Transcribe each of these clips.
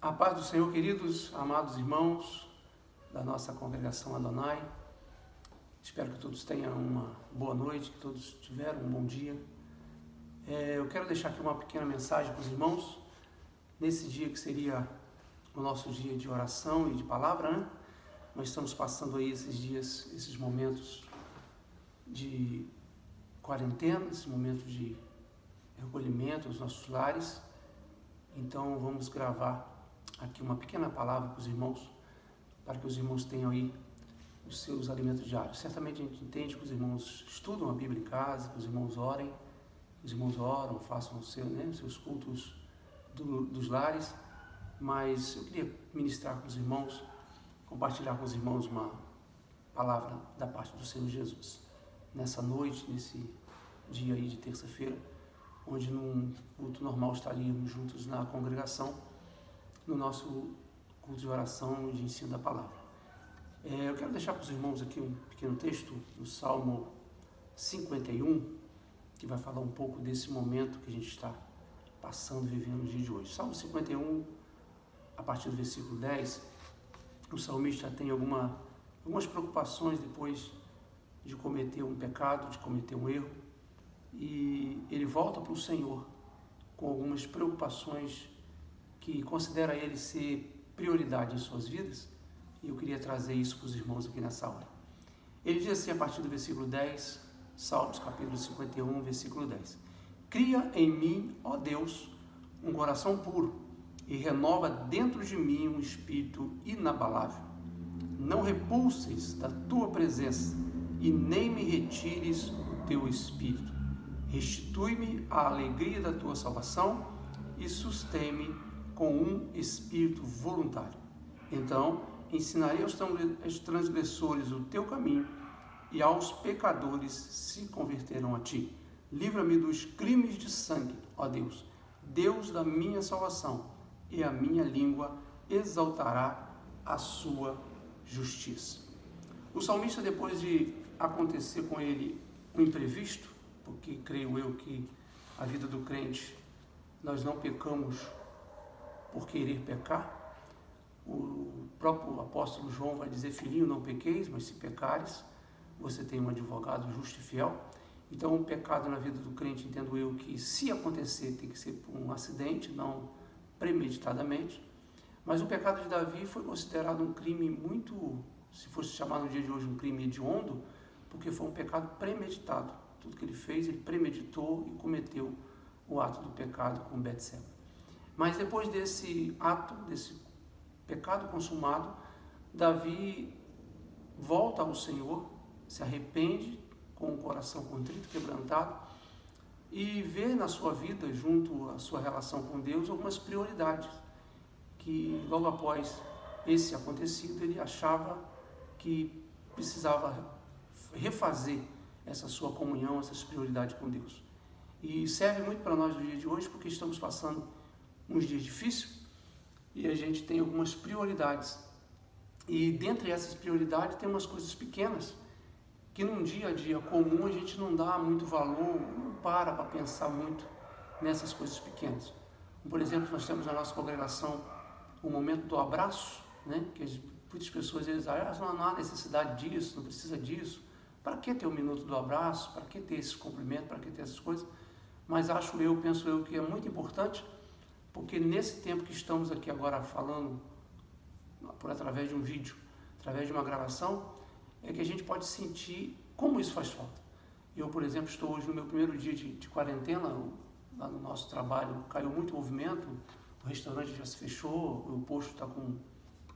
A paz do Senhor, queridos, amados irmãos da nossa congregação Adonai. Espero que todos tenham uma boa noite, que todos tiveram um bom dia. Eu quero deixar aqui uma pequena mensagem para os irmãos, nesse dia que seria o nosso dia de oração e de palavra, né? Nós estamos passando aí esses dias, esses momentos de quarentena, esses momentos de recolhimento aos nossos lares. Então vamos gravar aqui uma pequena palavra para os irmãos, para que os irmãos tenham aí os seus alimentos diários. Certamente a gente entende que os irmãos estudam a Bíblia em casa, que os irmãos orem, os irmãos oram, façam os seus cultos dos lares, mas eu queria ministrar com os irmãos, compartilhar com os irmãos uma palavra da parte do Senhor Jesus. Nessa noite, nesse dia aí de terça-feira, onde num culto normal estaríamos juntos na congregação, no nosso culto de oração e de ensino da palavra. Eu quero deixar para os irmãos aqui um pequeno texto do Salmo 51, que vai falar um pouco desse momento que a gente está passando, vivendo no dia de hoje. Salmo 51, a partir do versículo 10, o salmista tem algumas preocupações depois de cometer um pecado, de cometer um erro, e ele volta para o Senhor com algumas preocupações que considera ele ser prioridade em suas vidas, e eu queria trazer isso para os irmãos aqui nessa hora. Ele diz assim a partir do versículo 10, Salmos capítulo 51, versículo 10: Cria em mim, ó Deus, um coração puro, e renova dentro de mim um espírito inabalável. Não repulses da tua presença, e nem me retires o teu espírito. Restitui-me a alegria da tua salvação e sustém-me com um espírito voluntário. Então ensinarei aos transgressores o teu caminho, e aos pecadores se converterão a ti. Livra-me dos crimes de sangue, ó Deus, Deus da minha salvação, e a minha língua exaltará a sua justiça. O salmista, depois de acontecer com ele um imprevisto, porque creio eu que a vida do crente, nós não pecamos por querer pecar. O próprio apóstolo João vai dizer: filhinho, não pequeis, mas se pecares, você tem um advogado justo e fiel. Então o pecado na vida do crente, entendo eu que, se acontecer, tem que ser por um acidente, não premeditadamente. Mas o pecado de Davi foi considerado um crime muito, se fosse chamado no dia de hoje um crime hediondo, porque foi um pecado premeditado. Tudo que ele fez, ele premeditou e cometeu o ato do pecado com Betseba. Mas depois desse ato, desse pecado consumado, Davi volta ao Senhor, se arrepende com o coração contrito, quebrantado, e vê na sua vida, junto à sua relação com Deus, algumas prioridades, que logo após esse acontecido, ele achava que precisava refazer essa sua comunhão, essas prioridades com Deus. E serve muito para nós no dia de hoje, porque estamos passando uns dias difíceis e a gente tem algumas prioridades. E dentre essas prioridades tem umas coisas pequenas que num dia a dia comum a gente não dá muito valor, não para pensar muito nessas coisas pequenas. Por exemplo, nós temos na nossa congregação o momento do abraço, né? Que muitas pessoas dizem: não há necessidade disso, não precisa disso. Para que ter o minuto do abraço? Para que ter esse cumprimento? Para que ter essas coisas? Mas penso eu que é muito importante, porque nesse tempo que estamos aqui agora falando, através de um vídeo, através de uma gravação, é que a gente pode sentir como isso faz falta. Eu, por exemplo, estou hoje no meu primeiro dia de quarentena, lá no nosso trabalho caiu muito movimento, o restaurante já se fechou, o posto está com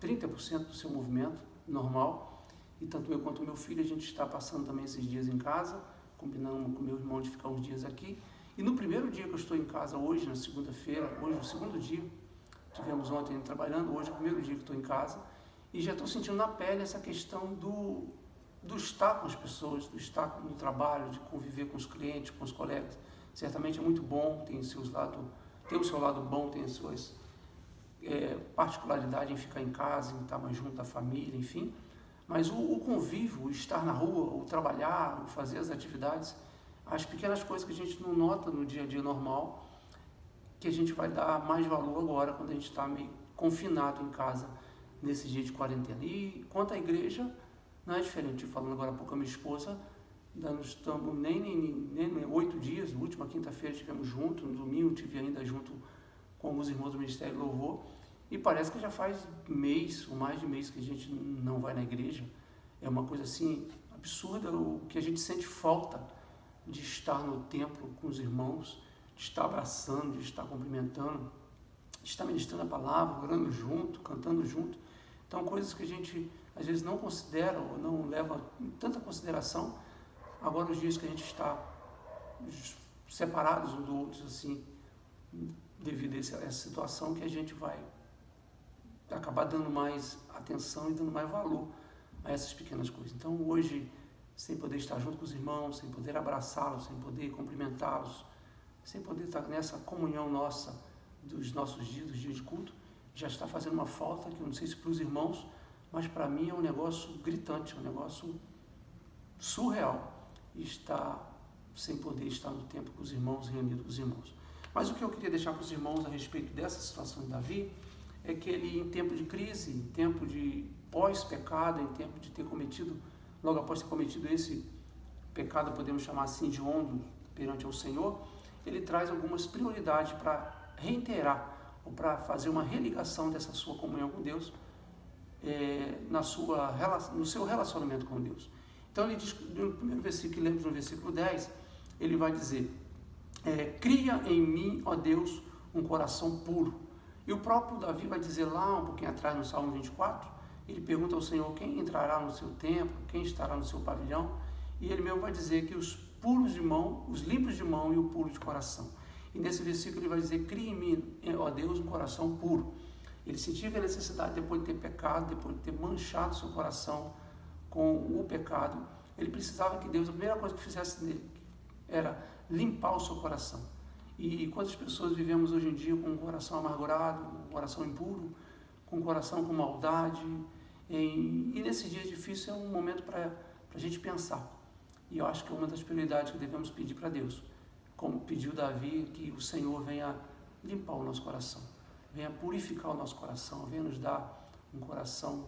30% do seu movimento normal. E tanto eu quanto o meu filho, a gente está passando também esses dias em casa, combinando com o meu irmão de ficar uns dias aqui. E no primeiro dia que eu estou em casa hoje, na segunda-feira, hoje é o segundo dia, tivemos ontem trabalhando, hoje é o primeiro dia que estou em casa, e já estou sentindo na pele essa questão do estar com as pessoas, do estar no trabalho, de conviver com os clientes, com os colegas. Certamente é muito bom, tem o seu lado bom, tem as suas particularidades em ficar em casa, em estar mais junto da família, enfim. Mas o convívio, o estar na rua, o trabalhar, o fazer as atividades, as pequenas coisas que a gente não nota no dia a dia normal, que a gente vai dar mais valor agora, quando a gente está meio confinado em casa nesse dia de quarentena. E quanto à igreja, não é diferente. Falando agora há pouco com a minha esposa, não estamos nem 8 dias, na última quinta-feira estivemos juntos, no domingo estive ainda junto com os irmãos do Ministério Louvor, e parece que já faz mês, ou mais de mês, que a gente não vai na igreja. É uma coisa assim absurda, o que a gente sente falta de estar no templo com os irmãos, de estar abraçando, de estar cumprimentando, de estar ministrando a palavra, orando junto, cantando junto. Então, coisas que a gente às vezes não considera ou não leva em tanta consideração. Agora, os dias que a gente está separados um do outro, assim, devido a essa situação, que a gente vai acabar dando mais atenção e dando mais valor a essas pequenas coisas. Então, hoje, sem poder estar junto com os irmãos, sem poder abraçá-los, sem poder cumprimentá-los, sem poder estar nessa comunhão nossa dos nossos dias, dos dias de culto, já está fazendo uma falta, que eu não sei se para os irmãos, mas para mim é um negócio gritante, é um negócio surreal, estar sem poder estar no tempo com os irmãos, reunido com os irmãos. Mas o que eu queria deixar para os irmãos a respeito dessa situação de Davi, é que ele, em tempo de crise, em tempo de pós-pecado, em tempo de ter cometido, logo após ter cometido esse pecado, podemos chamar assim, de hediondo perante o Senhor, ele traz algumas prioridades para reiterar, ou para fazer uma religação dessa sua comunhão com Deus, no seu relacionamento com Deus. Então ele diz, no primeiro versículo que lemos, no versículo 10, ele vai dizer, cria em mim, ó Deus, um coração puro. E o próprio Davi vai dizer lá, um pouquinho atrás, no Salmo 24, ele pergunta ao Senhor, quem entrará no seu templo, quem estará no seu pavilhão? E ele mesmo vai dizer que os puros de mão, os limpos de mão e o puro de coração. E nesse versículo ele vai dizer, cria em mim, ó Deus, um coração puro. Ele sentia a necessidade, depois de ter pecado, depois de ter manchado seu coração com o pecado, ele precisava que Deus, a primeira coisa que fizesse nele, era limpar o seu coração. E quantas pessoas vivemos hoje em dia com um coração amargurado, um coração impuro, com um coração com maldade, e nesse dia difícil é um momento para a gente pensar. E eu acho que é uma das prioridades que devemos pedir para Deus, como pediu Davi, que o Senhor venha limpar o nosso coração, venha purificar o nosso coração, venha nos dar um coração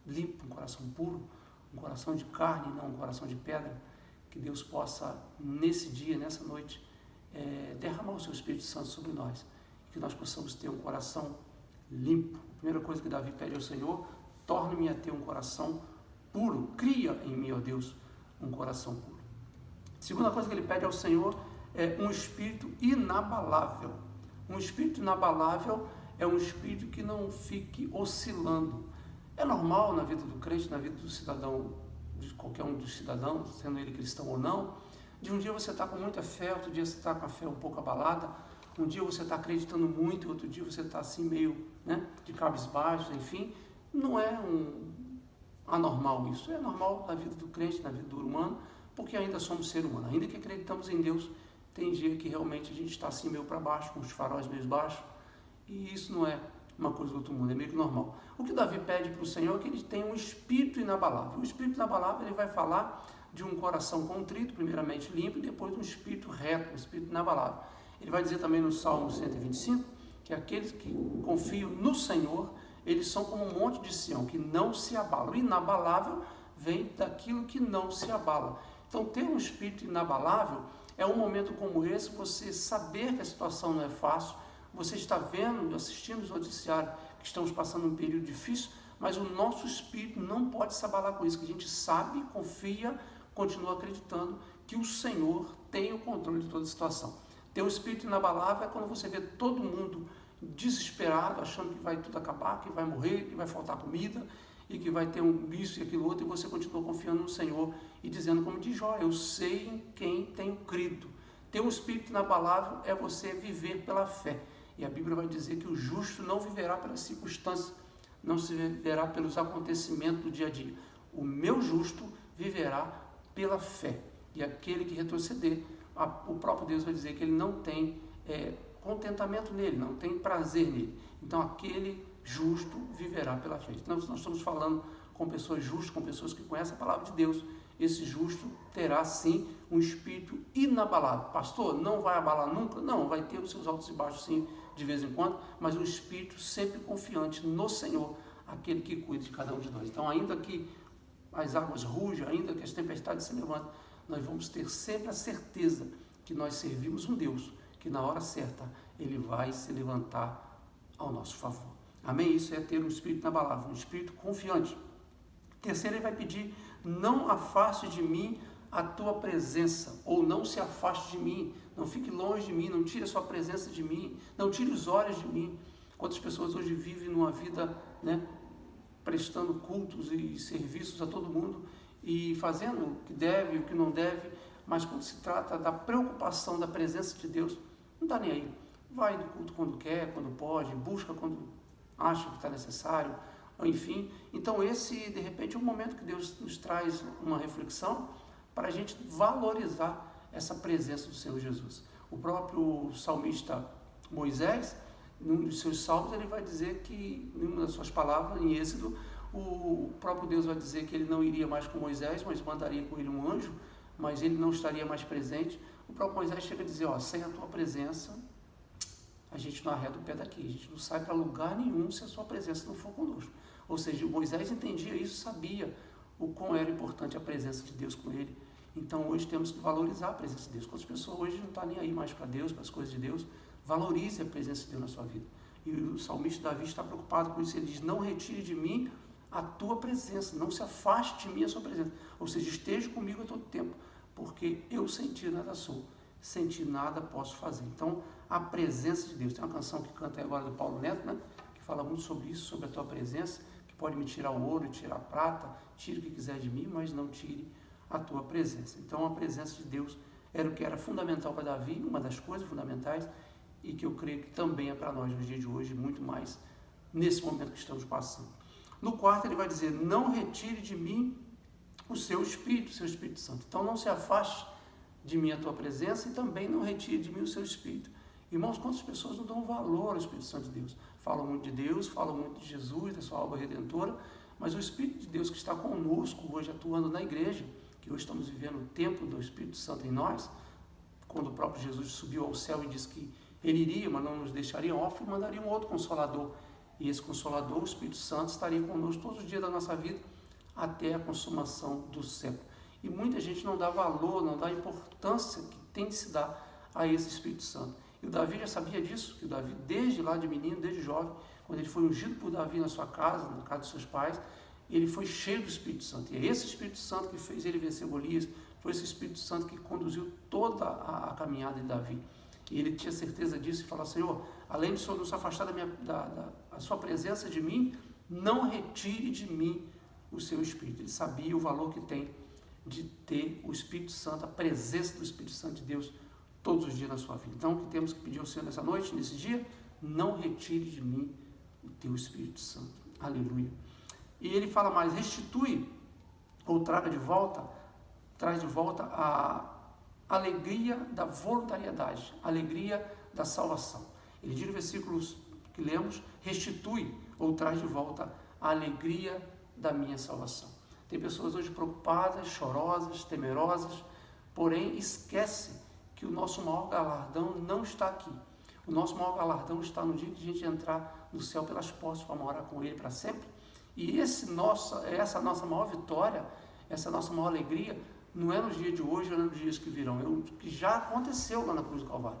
limpo, um coração puro, um coração de carne, não um coração de pedra, que Deus possa, nesse dia, nessa noite, derramar o seu Espírito Santo sobre nós, que nós possamos ter um coração limpo. A primeira coisa que Davi pede ao Senhor, torne-me a ter um coração puro, cria em mim, ó Deus, um coração puro. A segunda coisa que ele pede ao Senhor é um espírito inabalável. Um espírito inabalável é um espírito que não fique oscilando. É normal na vida do crente, na vida do cidadão, de qualquer um dos cidadãos, sendo ele cristão ou não, de um dia você está com muita fé, outro dia você está com a fé um pouco abalada, um dia você está acreditando muito, outro dia você está assim meio, de cabisbaixo, enfim. Não é anormal isso, é normal na vida do crente, na vida do humano, porque ainda somos ser humano, ainda que acreditamos em Deus, tem dia que realmente a gente está assim meio para baixo, com os faróis meio baixos, e isso não é uma coisa do outro mundo, é meio que normal. O que Davi pede para o Senhor é que ele tenha um espírito inabalável. O espírito inabalável, ele vai falar de um coração contrito, primeiramente limpo, e depois um espírito reto, um espírito inabalável. Ele vai dizer também no Salmo 125, que aqueles que confiam no Senhor, eles são como um monte de Sião, que não se abala. O inabalável vem daquilo que não se abala. Então, ter um espírito inabalável é um momento como esse, você saber que a situação não é fácil, você está vendo, assistindo os noticiários que estamos passando um período difícil, mas o nosso espírito não pode se abalar com isso, que a gente sabe, confia, continua acreditando que o Senhor tem o controle de toda a situação. Ter um espírito inabalável é quando você vê todo mundo desesperado, achando que vai tudo acabar, que vai morrer, que vai faltar comida, e que vai ter isso e aquilo outro, e você continua confiando no Senhor e dizendo como de Jó, eu sei em quem tenho crido. Ter um espírito inabalável é você viver pela fé. E a Bíblia vai dizer que o justo não viverá pelas circunstâncias, não se viverá pelos acontecimentos do dia a dia. O meu justo viverá pela fé. E aquele que retroceder, o próprio Deus vai dizer que ele não tem contentamento nele, não tem prazer nele. Então aquele justo viverá pela fé. Então, nós estamos falando com pessoas justas, com pessoas que conhecem a palavra de Deus. Esse justo terá sim um espírito inabalável. Pastor, não vai abalar nunca? Não, vai ter os seus altos e baixos sim, de vez em quando, mas um espírito sempre confiante no Senhor, aquele que cuida de cada um de nós. Então, ainda que as águas rujam, ainda que as tempestades se levantem, nós vamos ter sempre a certeza que nós servimos um Deus, que na hora certa Ele vai se levantar ao nosso favor. Amém? Isso é ter um espírito inabalável, um espírito confiante. Terceiro, ele vai pedir: não afaste de mim a tua presença, ou não se afaste de mim, não fique longe de mim, não tire a sua presença de mim, não tire os olhos de mim. Quantas pessoas hoje vivem numa vida, prestando cultos e serviços a todo mundo e fazendo o que deve e o que não deve, mas quando se trata da preocupação da presença de Deus, não está nem aí. Vai no culto quando quer, quando pode, busca quando acha que está necessário, enfim. Então esse, de repente, é um momento que Deus nos traz uma reflexão para a gente valorizar essa presença do Senhor Jesus. O próprio salmista Moisés, num dos seus salmos, ele vai dizer que, em uma das suas palavras, em Êxodo, o próprio Deus vai dizer que ele não iria mais com Moisés, mas mandaria com ele um anjo, mas ele não estaria mais presente. O próprio Moisés chega a dizer: sem a tua presença, a gente não arreda o pé daqui, a gente não sai para lugar nenhum se a sua presença não for conosco. Ou seja, Moisés entendia isso, sabia o quão era importante a presença de Deus com ele. Então hoje temos que valorizar a presença de Deus. Quantas pessoas hoje não estão nem aí mais para Deus, para as coisas de Deus? Valorize a presença de Deus na sua vida. E o salmista Davi está preocupado com isso. Ele diz: não retire de mim a tua presença, não se afaste de mim a sua presença. Ou seja, esteja comigo a todo tempo, porque eu sem ti nada sou, sem ti nada posso fazer. Então, a presença de Deus. Tem uma canção que canta agora do Paulo Neto, que fala muito sobre isso, sobre a tua presença, que pode me tirar o ouro, tirar a prata, tire o que quiser de mim, mas não tire a tua presença. Então, a presença de Deus era o que era fundamental para Davi, uma das coisas fundamentais, e que eu creio que também é para nós no dia de hoje, muito mais nesse momento que estamos passando. No quarto, ele vai dizer: não retire de mim o seu Espírito Santo. Então, não se afaste de mim a tua presença e também não retire de mim o seu Espírito. Irmãos, quantas pessoas não dão valor ao Espírito Santo de Deus? Falam muito de Deus, falam muito de Jesus, da sua obra redentora, mas o Espírito de Deus que está conosco hoje, atuando na igreja, que hoje estamos vivendo o tempo do Espírito Santo em nós, quando o próprio Jesus subiu ao céu e disse que ele iria, mas não nos deixaria órfãos, mandaria um outro Consolador. E esse Consolador, o Espírito Santo, estaria conosco todos os dias da nossa vida, até a consumação do século. E muita gente não dá valor, não dá importância que tem de se dar a esse Espírito Santo. E o Davi já sabia disso, que o Davi, desde lá de menino, desde jovem, quando ele foi ungido por Davi na sua casa, na casa dos seus pais, ele foi cheio do Espírito Santo. E é esse Espírito Santo que fez ele vencer Golias, foi esse Espírito Santo que conduziu toda a caminhada de Davi. E ele tinha certeza disso e falou: Senhor, além de o Senhor não se afastar da sua presença de mim, não retire de mim o seu Espírito. Ele sabia o valor que tem de ter o Espírito Santo, a presença do Espírito Santo de Deus todos os dias na sua vida. Então, o que temos que pedir ao Senhor nessa noite, nesse dia? Não retire de mim o teu Espírito Santo. Aleluia. E ele fala mais: restitui ou traz de volta a alegria da voluntariedade, a alegria da salvação. Ele diz no versículo que lemos: restitui ou traz de volta a alegria da minha salvação. Tem pessoas hoje preocupadas, chorosas, temerosas, porém esquece que o nosso maior galardão não está aqui. O nosso maior galardão está no dia que a gente entrar no céu pelas portas para morar com Ele para sempre. E essa nossa maior vitória, essa nossa maior alegria, não é nos dias de hoje, não é nos dias que virão, é o que já aconteceu lá na cruz do Calvário.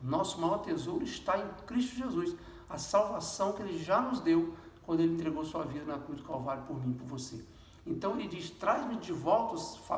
O nosso maior tesouro está em Cristo Jesus, a salvação que Ele já nos deu quando Ele entregou sua vida na cruz do Calvário por mim e por você. Então Ele diz: traz-me de volta,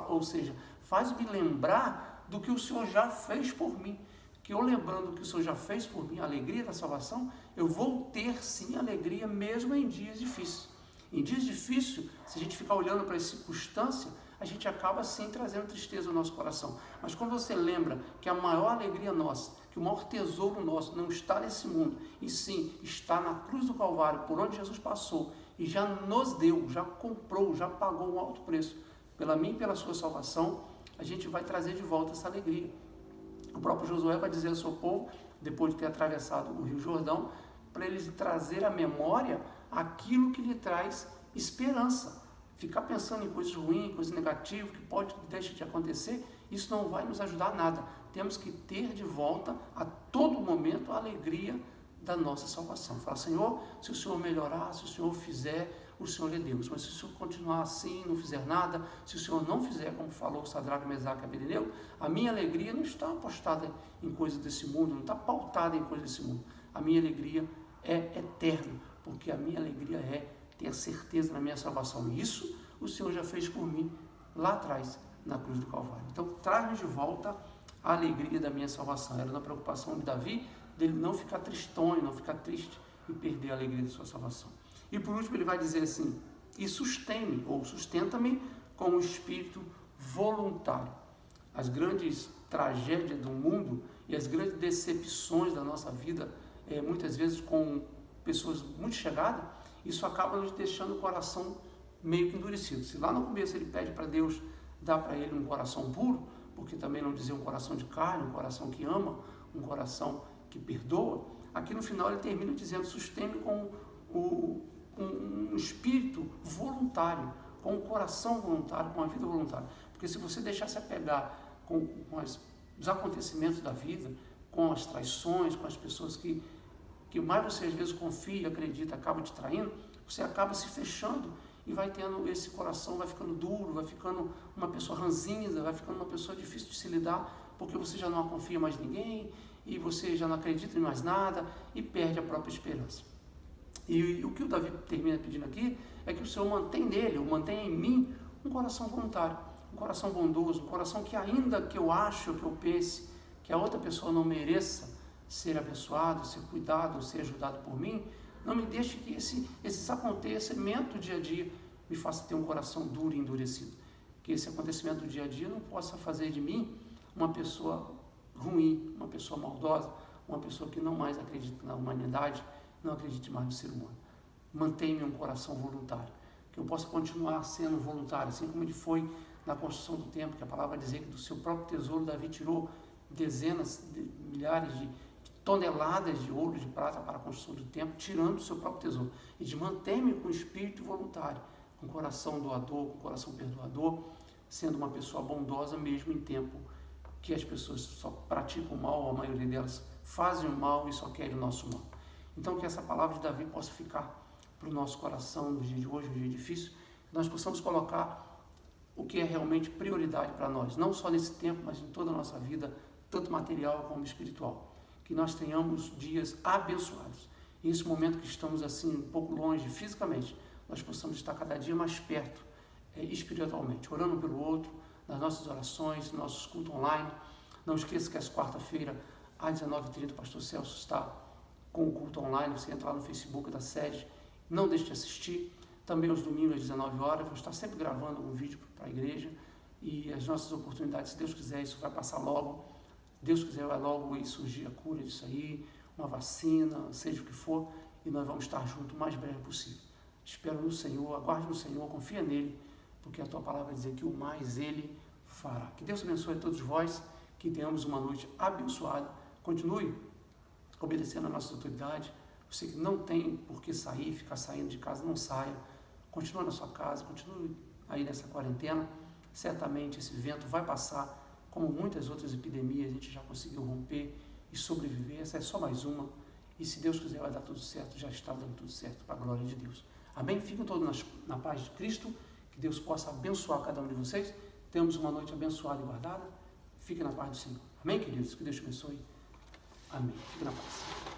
ou seja, faz-me lembrar do que o Senhor já fez por mim. Que eu, lembrando do que o Senhor já fez por mim, a alegria da salvação, eu vou ter sim alegria mesmo em dias difíceis. Em dias difíceis, se a gente ficar olhando para as circunstâncias, a gente acaba sim trazendo tristeza ao nosso coração. Mas quando você lembra que a maior alegria nossa, que o maior tesouro nosso não está nesse mundo, e sim está na cruz do Calvário, por onde Jesus passou, e já nos deu, já comprou, já pagou um alto preço, pela minha e pela sua salvação, a gente vai trazer de volta essa alegria. O próprio Josué vai dizer ao seu povo, depois de ter atravessado o Rio Jordão, para eles trazer à memória aquilo que lhe traz esperança. Ficar pensando em coisas ruins, coisas negativas, que pode deixar de acontecer, isso não vai nos ajudar a nada. Temos que ter de volta, a todo momento, a alegria da nossa salvação. Fala, Senhor, se o Senhor melhorar, se o Senhor fizer, o Senhor é Deus. Mas se o Senhor continuar assim, não fizer nada, se o Senhor não fizer, como falou Sadraque, Mesaque e Abednego, a minha alegria não está apostada em coisas desse mundo, não está pautada em coisas desse mundo. A minha alegria é eterna, porque a minha alegria é ter a certeza na minha salvação. E isso o Senhor já fez por mim lá atrás, na cruz do Calvário. Então, traz-me de volta a alegria da minha salvação. Era na preocupação de Davi, dele não ficar tristonho, não ficar triste e perder a alegria de sua salvação. E por último ele vai dizer assim, e sustém-me, ou sustenta-me com o espírito voluntário. As grandes tragédias do mundo e as grandes decepções da nossa vida, muitas vezes com pessoas muito chegadas, isso acaba nos deixando o coração meio que endurecido. Se lá no começo ele pede para Deus dar para ele um coração puro, porque também não dizer um coração de carne, um coração que ama, um coração que perdoa, aqui no final ele termina dizendo, sustente com um espírito voluntário, com um coração voluntário, com uma vida voluntária. Porque se você deixar se apegar com os acontecimentos da vida, com as traições, com as pessoas que mais você às vezes confia, acredita, acaba te traindo, você acaba se fechando e vai tendo esse coração, vai ficando duro, vai ficando uma pessoa ranzinza, vai ficando uma pessoa difícil de se lidar, porque você já não confia mais em ninguém, e você já não acredita em mais nada, e perde a própria esperança. E o que o Davi termina pedindo aqui, é que o Senhor mantém nele, ou mantenha em mim, um coração voluntário, um coração bondoso, um coração que ainda que eu ache, ou que eu pense, que a outra pessoa não mereça ser abençoado, ser cuidado, ser ajudado por mim, não me deixe que esses acontecimentos do dia a dia me faça ter um coração duro e endurecido. Que esse acontecimento do dia a dia não possa fazer de mim uma pessoa ruim, uma pessoa maldosa, uma pessoa que não mais acredita na humanidade, não acredite mais no ser humano. Mantenha um coração voluntário, que eu possa continuar sendo voluntário, assim como ele foi na construção do templo, que a palavra vai dizer que do seu próprio tesouro Davi tirou dezenas, milhares de toneladas de ouro, de prata para a construção do templo, tirando do seu próprio tesouro. E de manter-me com espírito voluntário, com coração doador, com coração perdoador, sendo uma pessoa bondosa mesmo em tempo que as pessoas só praticam o mal, ou a maioria delas fazem o mal e só querem o nosso mal. Então que essa palavra de Davi possa ficar para o nosso coração no dia de hoje, no dia difícil, que nós possamos colocar o que é realmente prioridade para nós, não só nesse tempo, mas em toda a nossa vida, tanto material como espiritual. Que nós tenhamos dias abençoados. E nesse momento que estamos assim, um pouco longe fisicamente, nós possamos estar cada dia mais perto, espiritualmente, orando pelo outro, nas nossas orações, nos nossos cultos online. Não esqueça que às quarta-feira, às 19h30, o pastor Celso está com o culto online. Você entra lá no Facebook da sede, não deixe de assistir. Também aos domingos, às 19h, vou estar sempre gravando um vídeo para a igreja. E as nossas oportunidades, se Deus quiser, isso vai passar logo. Deus quiser, vai logo aí surgir a cura disso aí, uma vacina, seja o que for, e nós vamos estar juntos o mais breve possível. Espero no Senhor, aguarde no Senhor, confia nele, porque a tua palavra vai dizer que o mais ele fará. Que Deus abençoe a todos vós, que tenhamos uma noite abençoada. Continue obedecendo a nossa autoridade. Você que não tem por que sair, ficar saindo de casa, não saia. Continue na sua casa, continue aí nessa quarentena. Certamente esse vento vai passar, como muitas outras epidemias, a gente já conseguiu romper e sobreviver. Essa é só mais uma. E se Deus quiser, vai dar tudo certo. Já está dando tudo certo, para a glória de Deus. Amém? Fiquem todos na paz de Cristo. Que Deus possa abençoar cada um de vocês. Temos uma noite abençoada e guardada. Fiquem na paz do Senhor. Amém, queridos? Que Deus te abençoe. Amém. Fiquem na paz.